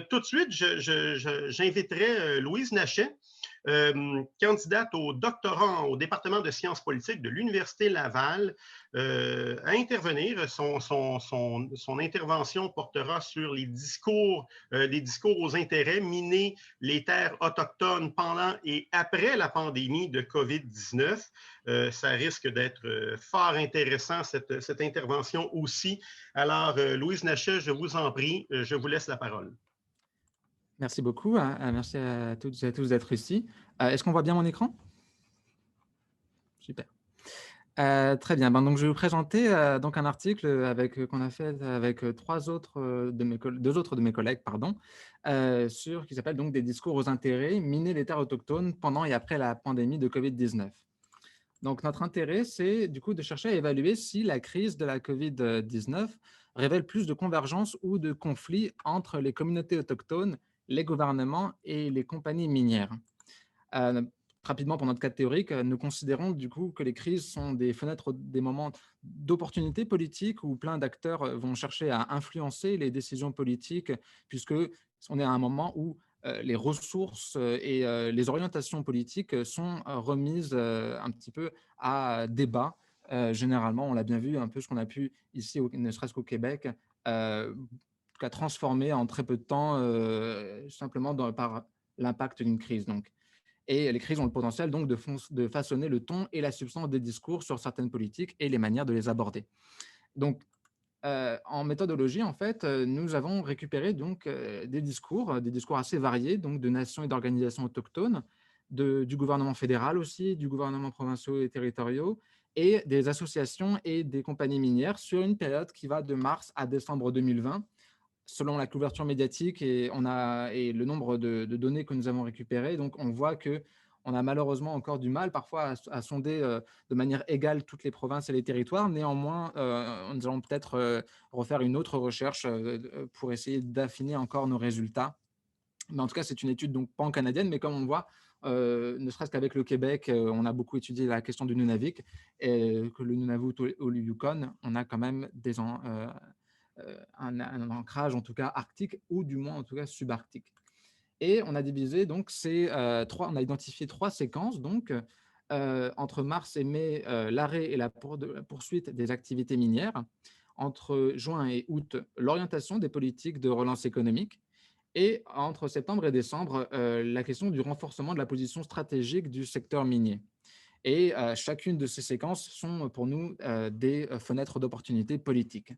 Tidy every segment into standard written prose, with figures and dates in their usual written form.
Tout de suite, j'inviterai Louise Nachet, candidate au doctorat au département de sciences politiques de l'Université Laval, à intervenir. Son intervention portera sur les discours aux intérêts, miner les terres autochtones pendant et après la pandémie de COVID-19. Ça risque d'être fort intéressant, cette intervention aussi. Alors, Louise Nachet, je vous en prie, je vous laisse la parole. Merci beaucoup. Merci à toutes et à tous d'être ici. Est-ce qu'on voit bien mon écran? Super. Très bien. Donc, je vais vous présenter donc un article qu'on a fait avec deux autres de mes collègues, pardon, qui s'appelle donc des discours aux intérêts, miner les terres autochtones pendant et après la pandémie de Covid-19. Donc, notre intérêt, c'est du coup de chercher à évaluer si la crise de la Covid-19 révèle plus de convergence ou de conflits entre les communautés autochtones, les gouvernements et les compagnies minières. Euh, Rapidement, pour notre cadre théorique, nous considérons du coup que les crises sont des fenêtres, des moments d'opportunité politique où plein d'acteurs vont chercher à influencer les décisions politiques, puisque on est à un moment où les ressources et les orientations politiques sont remises un petit peu à débat. Généralement, on l'a bien vu, un peu ce qu'on a pu ici, ne serait-ce qu'au Québec, qu'à transformer en très peu de temps, simplement par l'impact d'une crise. Donc, et les crises ont le potentiel donc de façonner le ton et la substance des discours sur certaines politiques et les manières de les aborder. Donc, en méthodologie, en fait, nous avons récupéré donc des discours assez variés, donc de nations et d'organisations autochtones, du gouvernement fédéral aussi, du gouvernement provinciaux et territoriaux, et des associations et des compagnies minières sur une période qui va de mars à décembre 2020, selon la couverture médiatique et le nombre de données que nous avons récupérées. Donc, on voit que on a malheureusement encore du mal parfois à sonder de manière égale toutes les provinces et les territoires. Néanmoins, nous allons peut-être refaire une autre recherche pour essayer d'affiner encore nos résultats. Mais en tout cas, c'est une étude donc pan-canadienne, mais comme on voit, ne serait-ce qu'avec le Québec, on a beaucoup étudié la question du Nunavik, et que le Nunavut au Yukon, on a quand même un ancrage en tout cas arctique ou du moins en tout cas subarctique. Et on a divisé donc on a identifié trois séquences donc entre mars et mai, l'arrêt et la poursuite des activités minières. Entre juin et août, l'orientation des politiques de relance économique. Et entre septembre et décembre, la question du renforcement de la position stratégique du secteur minier. Et chacune de ces séquences sont pour nous des fenêtres d'opportunité politiques.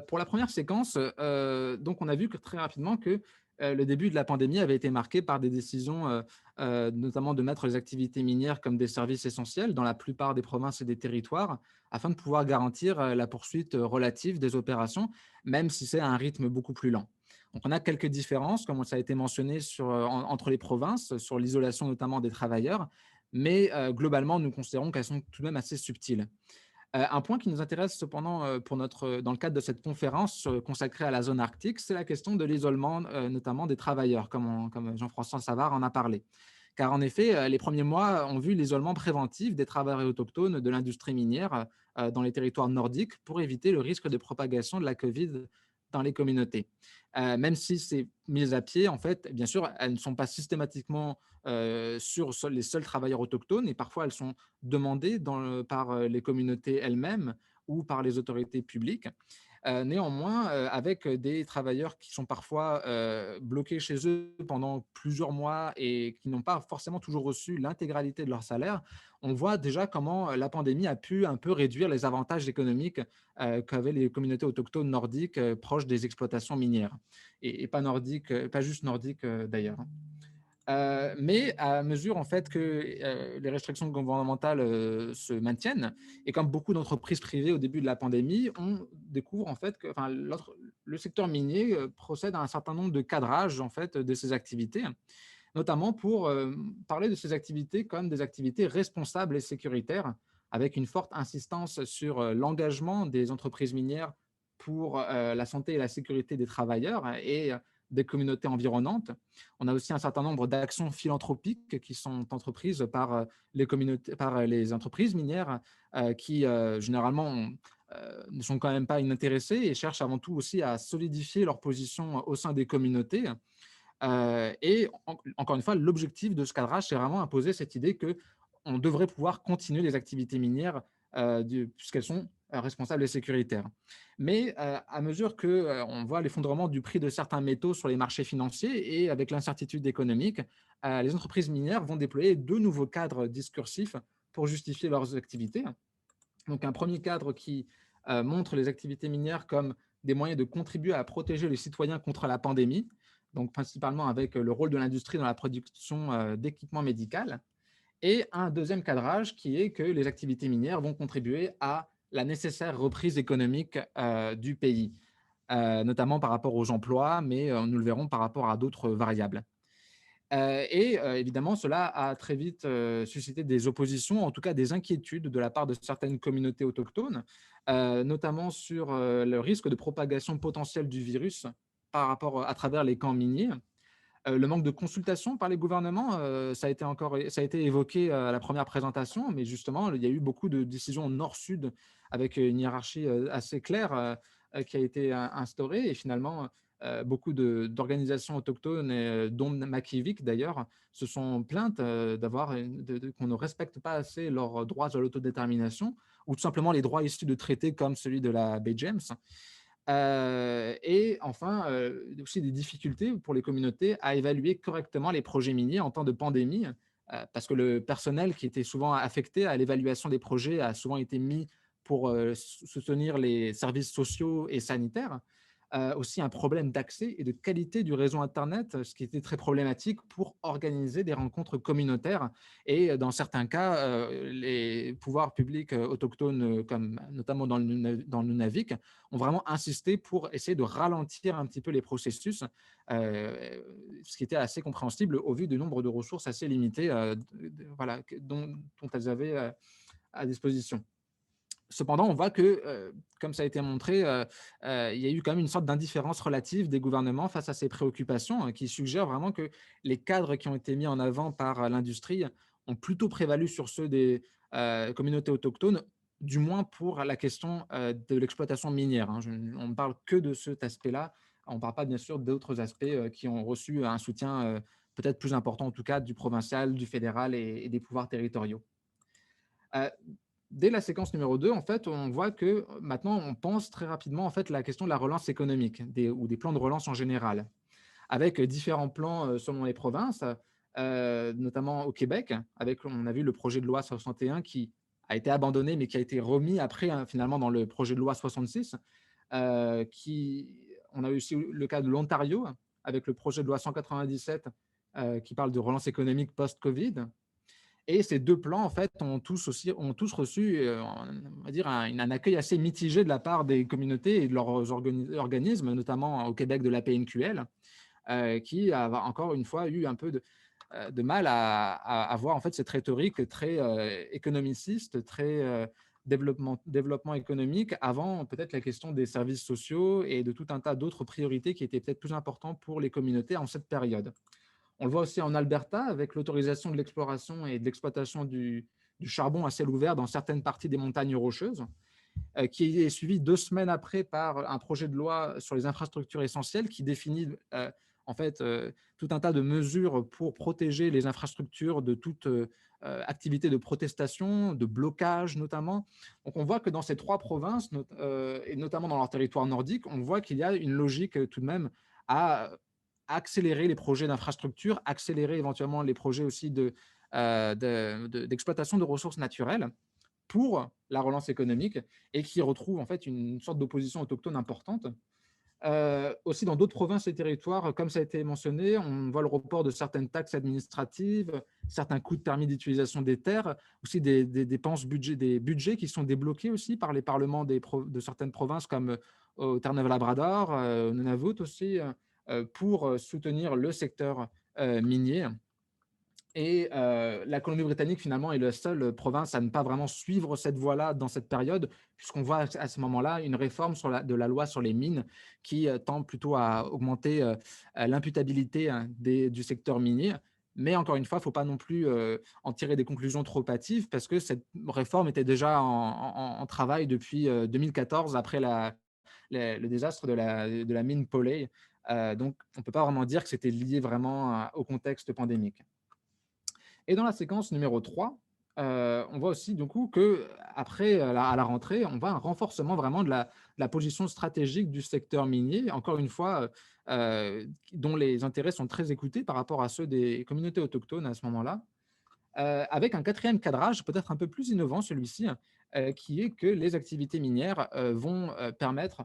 Pour la première séquence, donc on a vu que très rapidement que le début de la pandémie avait été marqué par des décisions, notamment de mettre les activités minières comme des services essentiels dans la plupart des provinces et des territoires, afin de pouvoir garantir la poursuite relative des opérations, même si c'est à un rythme beaucoup plus lent. Donc on a quelques différences, comme ça a été mentionné, entre les provinces, sur l'isolation notamment des travailleurs, mais globalement, nous considérons qu'elles sont tout de même assez subtiles. Un point qui nous intéresse cependant dans le cadre de cette conférence consacrée à la zone arctique, c'est la question de l'isolement, notamment des travailleurs, comme Jean-François Savard en a parlé. Car en effet, les premiers mois ont vu l'isolement préventif des travailleurs autochtones de l'industrie minière dans les territoires nordiques pour éviter le risque de propagation de la Covid dans les communautés. Même si c'est mis à pied, en fait, bien sûr, elles ne sont pas systématiquement sur les seuls travailleurs autochtones et parfois elles sont demandées par les communautés elles-mêmes ou par les autorités publiques. Néanmoins, avec des travailleurs qui sont parfois bloqués chez eux pendant plusieurs mois et qui n'ont pas forcément toujours reçu l'intégralité de leur salaire, on voit déjà comment la pandémie a pu un peu réduire les avantages économiques qu'avaient les communautés autochtones nordiques proches des exploitations minières. Et pas nordiques, pas juste nordiques d'ailleurs. Mais à mesure en fait que les restrictions gouvernementales se maintiennent, et comme beaucoup d'entreprises privées au début de la pandémie, on découvre en fait que le secteur minier procède à un certain nombre de cadrages en fait de ses activités, notamment pour parler de ces activités comme des activités responsables et sécuritaires, avec une forte insistance sur l'engagement des entreprises minières pour la santé et la sécurité des travailleurs et des communautés environnantes. On a aussi un certain nombre d'actions philanthropiques qui sont entreprises par les entreprises minières qui généralement ont ne sont quand même pas inintéressés et cherchent avant tout aussi à solidifier leur position au sein des communautés. Encore une fois, l'objectif de ce cadrage, c'est vraiment imposer cette idée qu'on devrait pouvoir continuer les activités minières puisqu'elles sont responsables et sécuritaires. Mais à mesure qu'on voit l'effondrement du prix de certains métaux sur les marchés financiers et avec l'incertitude économique, les entreprises minières vont déployer de nouveaux cadres discursifs pour justifier leurs activités. Donc un premier cadre qui montre les activités minières comme des moyens de contribuer à protéger les citoyens contre la pandémie, donc principalement avec le rôle de l'industrie dans la production d'équipements médicaux, et un deuxième cadrage qui est que les activités minières vont contribuer à la nécessaire reprise économique du pays, notamment par rapport aux emplois, mais nous le verrons par rapport à d'autres variables. Évidemment, cela a très vite suscité des oppositions, en tout cas des inquiétudes de la part de certaines communautés autochtones, notamment sur le risque de propagation potentielle du virus par rapport à travers les camps miniers. Le manque de consultation par les gouvernements, ça a été évoqué à la première présentation, mais justement, il y a eu beaucoup de décisions nord-sud avec une hiérarchie assez claire qui a été instaurée. Et finalement, beaucoup d'organisations autochtones, dont Makivik d'ailleurs, se sont plaintes qu'on ne respecte pas assez leurs droits à l'autodétermination ou tout simplement les droits issus de traités comme celui de la baie James. Et enfin, aussi des difficultés pour les communautés à évaluer correctement les projets miniers en temps de pandémie, parce que le personnel qui était souvent affecté à l'évaluation des projets a souvent été mis pour soutenir les services sociaux et sanitaires. Aussi un problème d'accès et de qualité du réseau internet, ce qui était très problématique pour organiser des rencontres communautaires et dans certains cas, les pouvoirs publics autochtones, comme notamment dans le Nunavik, ont vraiment insisté pour essayer de ralentir un petit peu les processus, ce qui était assez compréhensible au vu du nombre de ressources assez limitées voilà, dont elles avaient à disposition. Cependant, on voit que, comme ça a été montré, il y a eu quand même une sorte d'indifférence relative des gouvernements face à ces préoccupations, qui suggèrent vraiment que les cadres qui ont été mis en avant par l'industrie ont plutôt prévalu sur ceux des communautés autochtones, du moins pour la question de l'exploitation minière, hein. On ne parle que de cet aspect-là. On ne parle pas bien sûr d'autres aspects qui ont reçu un soutien peut-être plus important, en tout cas du provincial, du fédéral et des pouvoirs territoriaux. Euh, Dès la séquence numéro 2, en fait, on voit que maintenant, on pense très rapidement en fait, la question de la relance économique ou des plans de relance en général, avec différents plans selon les provinces, notamment au Québec, avec, on a vu le projet de loi 61 qui a été abandonné, mais qui a été remis après, hein, finalement, dans le projet de loi 66. On a aussi le cas de l'Ontario, avec le projet de loi 197 qui parle de relance économique post-Covid. Et ces deux plans, en fait, ont tous reçu, on va dire, un accueil assez mitigé de la part des communautés et de leurs organismes, notamment au Québec de la PNQL, qui a encore une fois eu un peu de mal à voir en fait cette rhétorique très économiciste, très développement économique, avant peut-être la question des services sociaux et de tout un tas d'autres priorités qui étaient peut-être plus importantes pour les communautés en cette période. On le voit aussi en Alberta avec l'autorisation de l'exploration et de l'exploitation du charbon à ciel ouvert dans certaines parties des montagnes rocheuses, qui est suivi 2 semaines après par un projet de loi sur les infrastructures essentielles qui définit en fait tout un tas de mesures pour protéger les infrastructures de toute activité de protestation, de blocage notamment. Donc on voit que dans ces trois provinces, et notamment dans leur territoire nordique, on voit qu'il y a une logique tout de même à accélérer les projets d'infrastructure, accélérer éventuellement les projets aussi d'exploitation de ressources naturelles pour la relance économique et qui retrouve en fait une sorte d'opposition autochtone importante. Aussi dans d'autres provinces et territoires, comme ça a été mentionné, on voit le report de certaines taxes administratives, certains coûts de permis d'utilisation des terres, aussi des dépenses des budgets qui sont débloqués aussi par les parlements de certaines provinces comme au Terre-Neuve-Labrador, au Nunavut aussi, pour soutenir le secteur minier. Et la Colombie-Britannique, finalement, est la seule province à ne pas vraiment suivre cette voie-là dans cette période, puisqu'on voit à ce moment-là une réforme de la loi sur les mines qui tend plutôt à augmenter l'imputabilité hein, du secteur minier, Mais encore une fois, il ne faut pas non plus en tirer des conclusions trop hâtives parce que cette réforme était déjà en travail depuis 2014 après le désastre de la mine Paulet. Donc, on ne peut pas vraiment dire que c'était lié vraiment au contexte pandémique. Et dans la séquence numéro 3, on voit aussi du coup qu'après, à la rentrée, on voit un renforcement vraiment de la position stratégique du secteur minier, encore une fois, dont les intérêts sont très écoutés par rapport à ceux des communautés autochtones à ce moment-là, avec un quatrième cadrage peut-être un peu plus innovant celui-ci, qui est que les activités minières vont permettre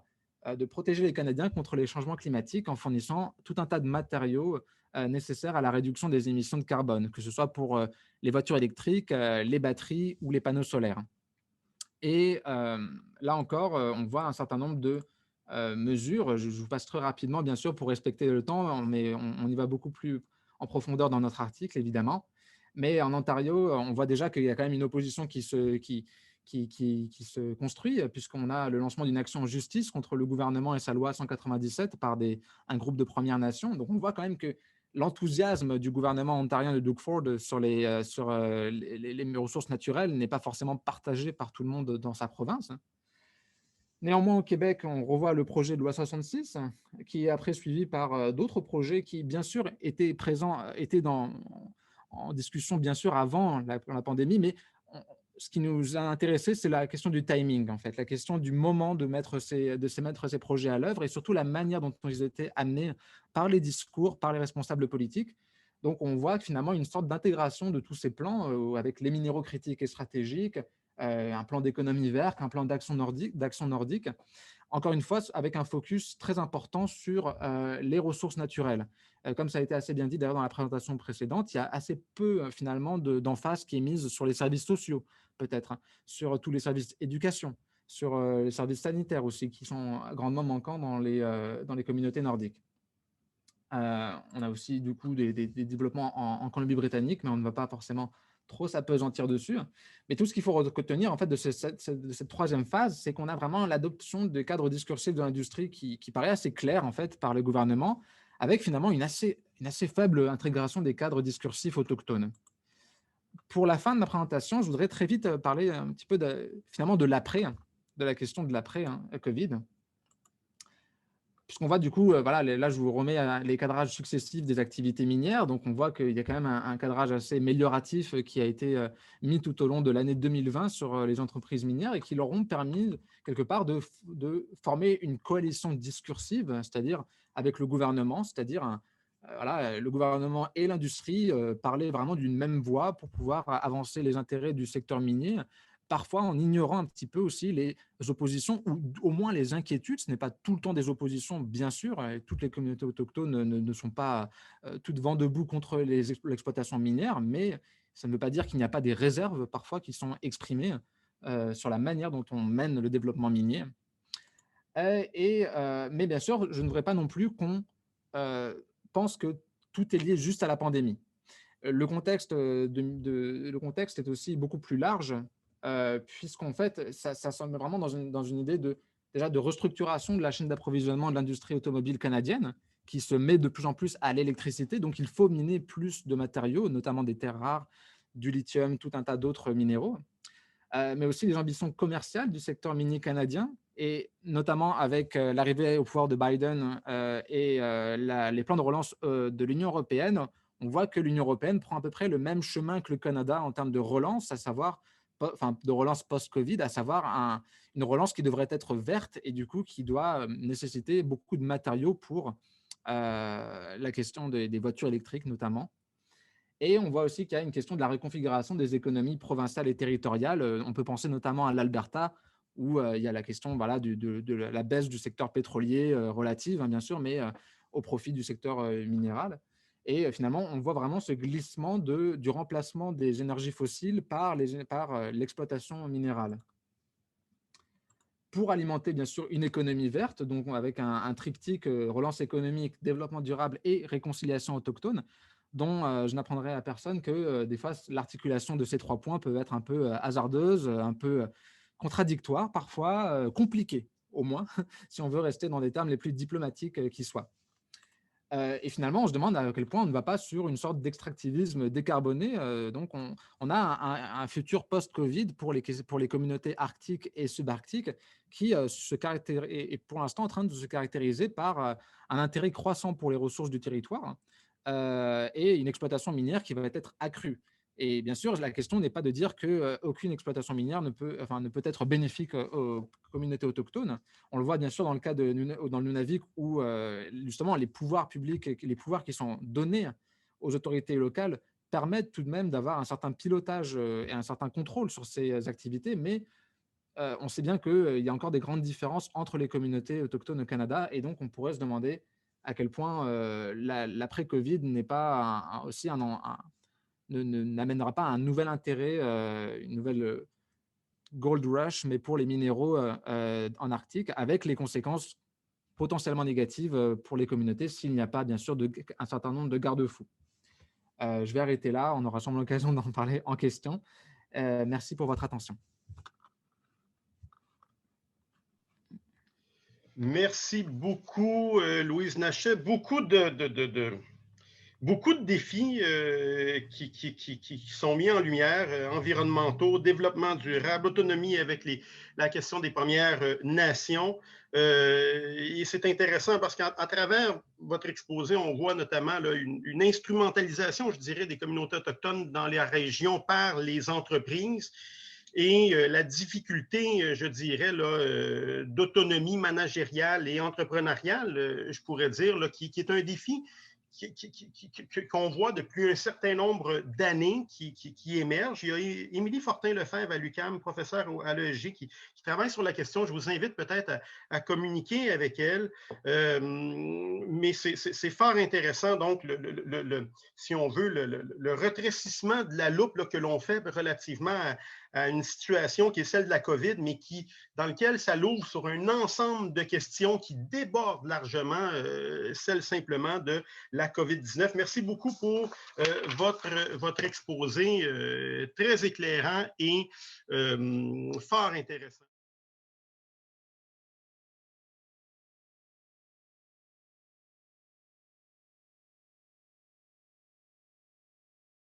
de protéger les Canadiens contre les changements climatiques en fournissant tout un tas de matériaux nécessaires à la réduction des émissions de carbone, que ce soit pour les voitures électriques, les batteries ou les panneaux solaires. Et là encore, on voit un certain nombre de mesures. Je vous passe très rapidement, bien sûr, pour respecter le temps, mais on y va beaucoup plus en profondeur dans notre article, évidemment. Mais en Ontario, on voit déjà qu'il y a quand même une opposition qui se construit, puisqu'on a le lancement d'une action en justice contre le gouvernement et sa loi 197 par un groupe de Premières Nations. Donc on voit quand même que l'enthousiasme du gouvernement ontarien de Doug Ford sur les ressources naturelles n'est pas forcément partagé par tout le monde dans sa province. Néanmoins, au Québec, on revoit le projet de loi 66, qui est après suivi par d'autres projets qui, bien sûr, étaient présents, en discussion, bien sûr, avant la pandémie, mais ce qui nous a intéressé, c'est la question du timing, en fait, la question du moment de mettre ces projets à l'œuvre et surtout la manière dont ils étaient amenés par les discours, par les responsables politiques. Donc, on voit que finalement, une sorte d'intégration de tous ces plans avec les minéraux critiques et stratégiques, un plan d'économie verte, un plan d'action nordique, encore une fois, avec un focus très important sur les ressources naturelles. Comme ça a été assez bien dit d'ailleurs dans la présentation précédente, il y a assez peu finalement d'emphase qui est mise sur les services sociaux, peut-être, hein, sur tous les services éducation, sur les services sanitaires aussi, qui sont grandement manquants dans les communautés nordiques. On a aussi du coup des développements en Colombie-Britannique, mais on ne va pas forcément trop s'appesantir dessus. Mais tout ce qu'il faut retenir en fait de cette troisième phase, c'est qu'on a vraiment l'adoption de cadres discursifs de l'industrie qui paraît assez clair en fait par le gouvernement, avec finalement une assez faible intégration des cadres discursifs autochtones. Pour la fin de ma présentation, je voudrais très vite parler un petit peu finalement de l'après, de la question de l'après Covid. Puisqu'on voit du coup, voilà, là, je vous remets les cadrages successifs des activités minières. Donc, on voit qu'il y a quand même un cadrage assez amélioratif qui a été mis tout au long de l'année 2020 sur les entreprises minières et qui leur ont permis, quelque part, de former une coalition discursive, c'est-à-dire avec le gouvernement, c'est-à-dire voilà, le gouvernement et l'industrie parlaient vraiment d'une même voix pour pouvoir avancer les intérêts du secteur minier, parfois en ignorant un petit peu aussi les oppositions ou au moins les inquiétudes. Ce n'est pas tout le temps des oppositions, bien sûr, et toutes les communautés autochtones ne sont pas toutes vent debout contre l'exploitation minière, mais ça ne veut pas dire qu'il n'y a pas des réserves parfois qui sont exprimées sur la manière dont on mène le développement minier. Mais bien sûr, je ne voudrais pas non plus qu'on pense que tout est lié juste à la pandémie. Le contexte est aussi beaucoup plus large, puisqu'en fait, ça semble vraiment dans une idée déjà de restructuration de la chaîne d'approvisionnement de l'industrie automobile canadienne, qui se met de plus en plus à l'électricité. Donc, il faut miner plus de matériaux, notamment des terres rares, du lithium, tout un tas d'autres minéraux, mais aussi les ambitions commerciales du secteur minier canadien, et notamment avec l'arrivée au pouvoir de Biden les plans de relance de l'Union européenne. On voit que l'Union européenne prend à peu près le même chemin que le Canada en termes de relance, à savoir, enfin, de relance post-Covid, à savoir une relance qui devrait être verte et du coup qui doit nécessiter beaucoup de matériaux pour la question des voitures électriques notamment. Et on voit aussi qu'il y a une question de la reconfiguration des économies provinciales et territoriales. On peut penser notamment à l'Alberta, où il y a la question voilà, de la baisse du secteur pétrolier relative, hein, bien sûr, mais au profit du secteur minéral. Et finalement, on voit vraiment ce glissement du remplacement des énergies fossiles par l'exploitation minérale. Pour alimenter, bien sûr, une économie verte, donc avec un triptyque relance économique, développement durable et réconciliation autochtone, dont je n'apprendrai à personne que des fois, l'articulation de ces 3 points peut être un peu hasardeuse, un peu contradictoire, parfois compliquée, au moins, si on veut rester dans les termes les plus diplomatiques qui soient. Et finalement, on se demande à quel point on ne va pas sur une sorte d'extractivisme décarboné. Donc, on a un futur post-Covid pour les communautés arctiques et subarctiques qui se caractérise, est pour l'instant en train de se caractériser par un intérêt croissant pour les ressources du territoire et une exploitation minière qui va être accrue. Et bien sûr, la question n'est pas de dire qu'aucune exploitation minière ne peut être bénéfique aux communautés autochtones. On le voit bien sûr dans le cas dans le Nunavik où justement les pouvoirs publics et les pouvoirs qui sont donnés aux autorités locales permettent tout de même d'avoir un certain pilotage et un certain contrôle sur ces activités, mais on sait bien qu'il y a encore des grandes différences entre les communautés autochtones au Canada et donc on pourrait se demander à quel point l'après-Covid n'est pas aussi n'amènera pas un nouvel intérêt, une nouvelle gold rush, mais pour les minéraux en Arctique, avec les conséquences potentiellement négatives pour les communautés s'il n'y a pas, bien sûr, un certain nombre de garde-fous. Je vais arrêter là, on aura sûrement l'occasion d'en parler en question. Merci pour votre attention. Merci beaucoup, Louise Nachet. Beaucoup de défis qui sont mis en lumière, environnementaux, développement durable, autonomie avec la question des Premières Nations. Et c'est intéressant parce qu'à travers votre exposé, on voit notamment là, une instrumentalisation, je dirais, des communautés autochtones dans les régions par les entreprises et la difficulté, je dirais, d'autonomie managériale et entrepreneuriale, je pourrais dire, là, qui est un défi qu'on voit depuis un certain nombre d'années qui émerge. Il y a Émilie Fortin-Lefebvre à l'UQAM, professeure à l'ESG, qui travaille sur la question. Je vous invite peut-être à communiquer avec elle. Mais c'est fort intéressant, donc, si on veut, le rétrécissement de la loupe là, que l'on fait relativement à une situation qui est celle de la COVID, mais dans lequel ça l'ouvre sur un ensemble de questions qui débordent largement celle simplement de la COVID-19. Merci beaucoup pour votre exposé très éclairant et fort intéressant.